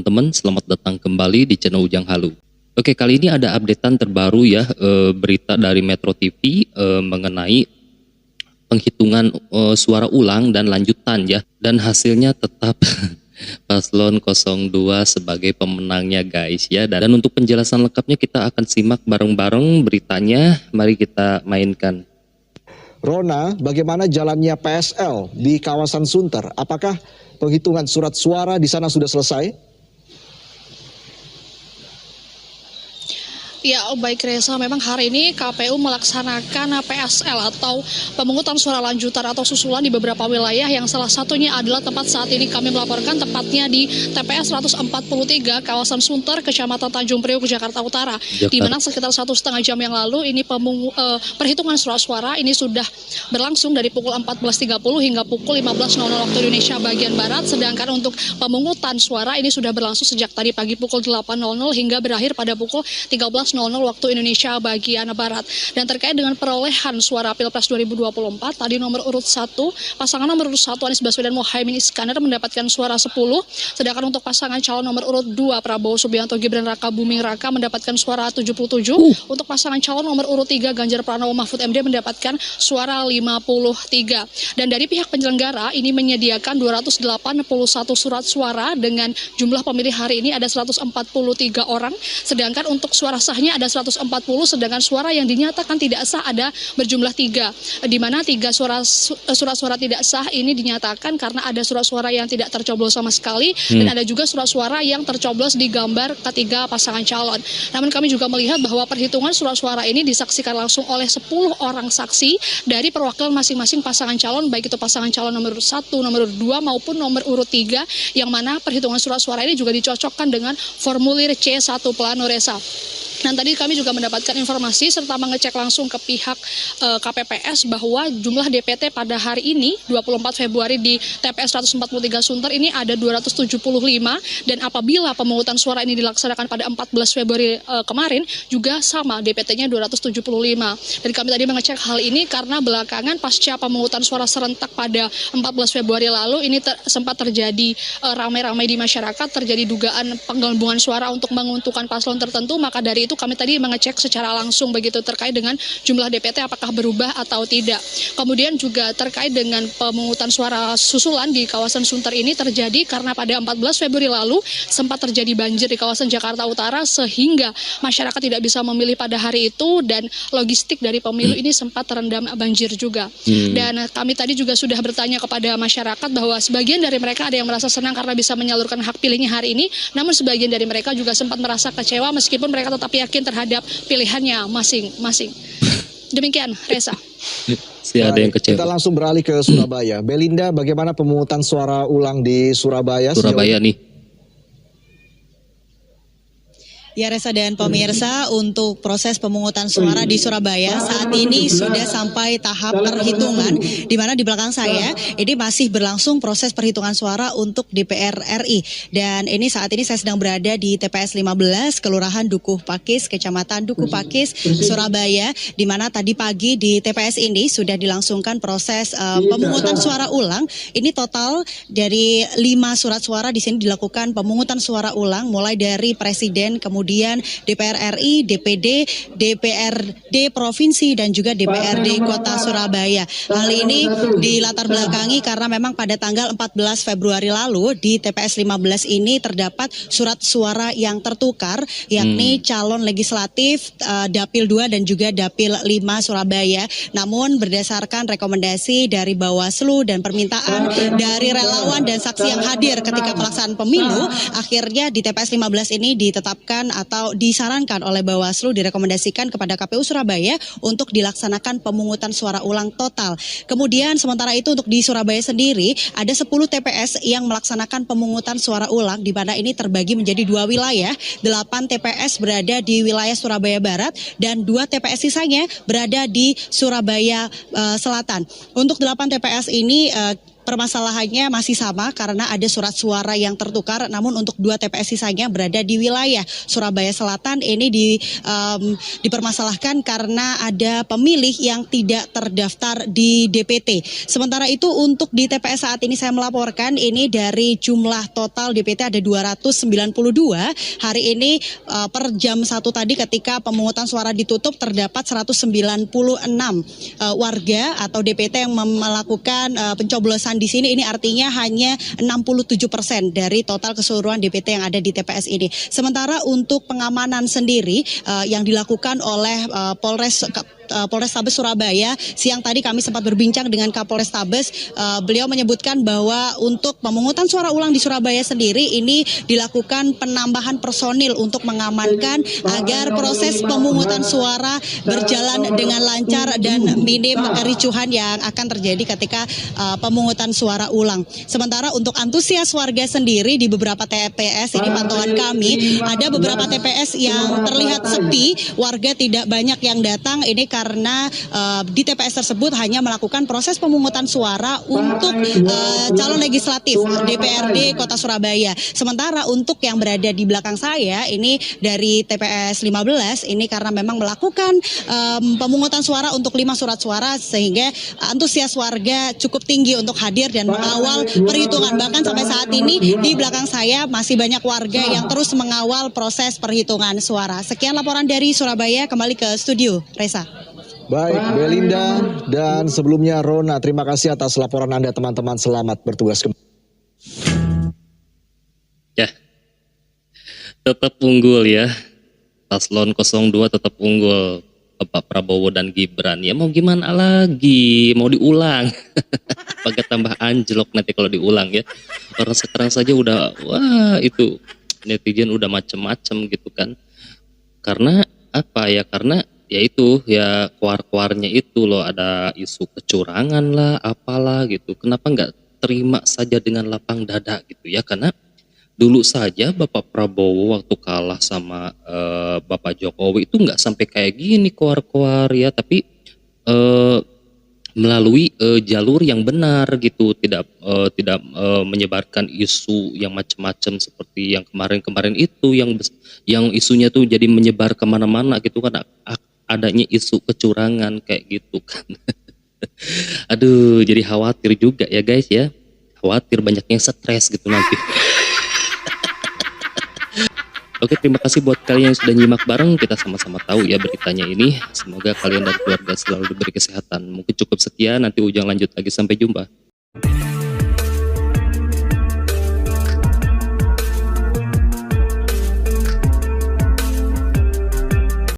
teman-teman, selamat datang kembali di channel Ujang Halu. Oke, kali ini ada updatean terbaru ya, berita dari Metro TV mengenai penghitungan suara ulang dan lanjutan ya. Dan hasilnya tetap Paslon 02 sebagai pemenangnya guys ya. Dan untuk penjelasan lengkapnya kita akan simak bareng-bareng beritanya, mari kita mainkan. Rona, bagaimana jalannya PSL di kawasan Sunter? Apakah penghitungan surat suara di sana sudah selesai? Ya, baik Reza, memang hari ini KPU melaksanakan PSL atau pemungutan suara lanjutan atau susulan di beberapa wilayah yang salah satunya adalah tempat saat ini kami melaporkan, tepatnya di TPS 143 kawasan Sunter, Kecamatan Tanjung Priok, Jakarta Utara. Di mana sekitar 1,5 jam yang lalu ini perhitungan surat suara ini sudah berlangsung dari pukul 14.30 hingga pukul 15.00 waktu Indonesia bagian Barat. Sedangkan untuk pemungutan suara ini sudah berlangsung sejak tadi pagi pukul 8.00 hingga berakhir pada pukul 13.00 waktu Indonesia bagian Barat. Dan terkait dengan perolehan suara Pilpres 2024, tadi nomor urut 1, pasangan nomor urut 1 Anies Baswedan Mohaimin Iskandar mendapatkan suara 10, sedangkan untuk pasangan calon nomor urut 2 Prabowo Subianto Gibran Raka Buming Raka mendapatkan suara 77, untuk pasangan calon nomor urut 3 Ganjar Pranowo Mahfud MD mendapatkan suara 53. Dan dari pihak penyelenggara ini menyediakan 281 surat suara dengan jumlah pemilih hari ini ada 143 orang, sedangkan untuk suara sahnya ada 140, sedangkan suara yang dinyatakan tidak sah ada berjumlah 3, di mana 3 surat suara tidak sah ini dinyatakan karena ada surat suara yang tidak tercoblos sama sekali, dan ada juga surat suara yang tercoblos di gambar ketiga pasangan calon. Namun kami juga melihat bahwa perhitungan surat suara ini disaksikan langsung oleh 10 orang saksi dari perwakilan masing-masing pasangan calon, baik itu pasangan calon nomor urut 1, nomor urut 2 maupun nomor urut 3, yang mana perhitungan surat suara ini juga dicocokkan dengan formulir C1 Plano Resa. Dan tadi kami juga mendapatkan informasi serta mengecek langsung ke pihak KPPS bahwa jumlah DPT pada hari ini 24 Februari di TPS 143 Sunter ini ada 275, dan apabila pemungutan suara ini dilaksanakan pada 14 Februari kemarin juga sama DPT-nya 275. Dan kami tadi mengecek hal ini karena belakangan pasca pemungutan suara serentak pada 14 Februari lalu ini sempat terjadi ramai-ramai di masyarakat, terjadi dugaan penggelembungan suara untuk menguntungkan paslon tertentu. Maka dari itu kami tadi mengecek secara langsung begitu terkait dengan jumlah DPT apakah berubah atau tidak. Kemudian juga terkait dengan pemungutan suara susulan di kawasan Sunter ini terjadi karena pada 14 Februari lalu sempat terjadi banjir di kawasan Jakarta Utara sehingga masyarakat tidak bisa memilih pada hari itu, dan logistik dari pemilu ini sempat terendam banjir juga. Dan kami tadi juga sudah bertanya kepada masyarakat bahwa sebagian dari mereka ada yang merasa senang karena bisa menyalurkan hak pilihnya hari ini, namun sebagian dari mereka juga sempat merasa kecewa meskipun mereka tetap yakin terhadap pilihannya masing-masing. Demikian, Reza. Ada yang kecewa. Kita langsung beralih ke Surabaya. Belinda, bagaimana pemungutan suara ulang di Surabaya? Surabaya nih. Ya Reza dan pemirsa, untuk proses pemungutan suara di Surabaya saat ini sudah sampai tahap perhitungan, di mana di belakang saya ini masih berlangsung proses perhitungan suara untuk DPR RI. Dan ini saat ini saya sedang berada di TPS 15 Kelurahan Dukuh Pakis, Kecamatan Dukuh Pakis, Surabaya, di mana tadi pagi di TPS ini sudah dilangsungkan proses pemungutan suara ulang. Ini total dari 5 surat suara di sini dilakukan pemungutan suara ulang, mulai dari presiden, kemudian DPR RI, DPD, DPRD Provinsi, dan juga DPRD Kota Surabaya. Hal ini dilatar belakangi karena memang pada tanggal 14 Februari lalu di TPS 15 ini terdapat surat suara yang tertukar, yakni calon legislatif Dapil 2 dan juga Dapil 5 Surabaya. Namun berdasarkan rekomendasi dari Bawaslu dan permintaan dari relawan dan saksi yang hadir ketika pelaksanaan pemilu, akhirnya di TPS 15 ini ditetapkan atau disarankan oleh Bawaslu, direkomendasikan kepada KPU Surabaya untuk dilaksanakan pemungutan suara ulang total. Kemudian sementara itu untuk di Surabaya sendiri ada 10 TPS yang melaksanakan pemungutan suara ulang, di mana ini terbagi menjadi 2 wilayah. 8 TPS berada di wilayah Surabaya Barat dan 2 TPS sisanya berada di Surabaya Selatan. Untuk 8 TPS ini permasalahannya masih sama karena ada surat suara yang tertukar, namun untuk 2 TPS sisanya berada di wilayah Surabaya Selatan. Ini dipermasalahkan karena ada pemilih yang tidak terdaftar di DPT. Sementara itu untuk di TPS saat ini saya melaporkan ini dari jumlah total DPT ada 292. Hari ini per jam 1 tadi ketika pemungutan suara ditutup terdapat 196 warga atau DPT yang melakukan pencoblosan di sini. Ini artinya hanya 67% dari total keseluruhan DPT yang ada di TPS ini. Sementara untuk pengamanan sendiri yang dilakukan oleh Polrestabes Surabaya, siang tadi kami sempat berbincang dengan Kapolrestabes. Beliau menyebutkan bahwa untuk pemungutan suara ulang di Surabaya sendiri ini dilakukan penambahan personil untuk mengamankan agar proses pemungutan suara berjalan dengan lancar dan minim kericuhan yang akan terjadi ketika pemungutan suara ulang. Sementara untuk antusias warga sendiri di beberapa TPS, ini pantauan kami, ada beberapa TPS yang terlihat sepi, warga tidak banyak yang datang. Ini karena di TPS tersebut hanya melakukan proses pemungutan suara untuk calon legislatif DPRD Kota Surabaya. Sementara untuk yang berada di belakang saya ini dari TPS 15 ini karena memang melakukan pemungutan suara untuk 5 surat suara sehingga antusias warga cukup tinggi untuk hadir dan mengawal perhitungan. Bahkan sampai saat ini di belakang saya masih banyak warga yang terus mengawal proses perhitungan suara. Sekian laporan dari Surabaya, kembali ke studio, Reza. Baik, Belinda dan sebelumnya Rona, terima kasih atas laporan Anda teman-teman. Selamat bertugas kembali. Ya, tetap unggul ya. Paslon 02 tetap unggul. Bapak Prabowo dan Gibran. Ya mau gimana lagi, mau diulang. Pakai tambah anjlok nanti kalau diulang ya. Orang sekarang saja udah, wah itu netizen udah macem-macem gitu kan. Karena apa ya, karena ya itu ya keluar-keluarnya itu loh, ada isu kecurangan lah apalah gitu. Kenapa nggak terima saja dengan lapang dada gitu ya, karena dulu saja Bapak Prabowo waktu kalah sama Bapak Jokowi itu nggak sampai kayak gini keluar-keluar ya, tapi melalui jalur yang benar gitu, tidak menyebarkan isu yang macam-macam seperti yang kemarin-kemarin itu yang isunya tuh jadi menyebar kemana-mana gitu kan, adanya isu kecurangan kayak gitu kan. Aduh, jadi khawatir juga ya guys ya, khawatir banyak yang stres gitu nanti. Oke, terima kasih buat kalian yang sudah nyimak bareng, kita sama-sama tahu ya beritanya ini. Semoga kalian dan keluarga selalu diberi kesehatan. Mungkin cukup sekian, nanti Ujang lanjut lagi, sampai jumpa.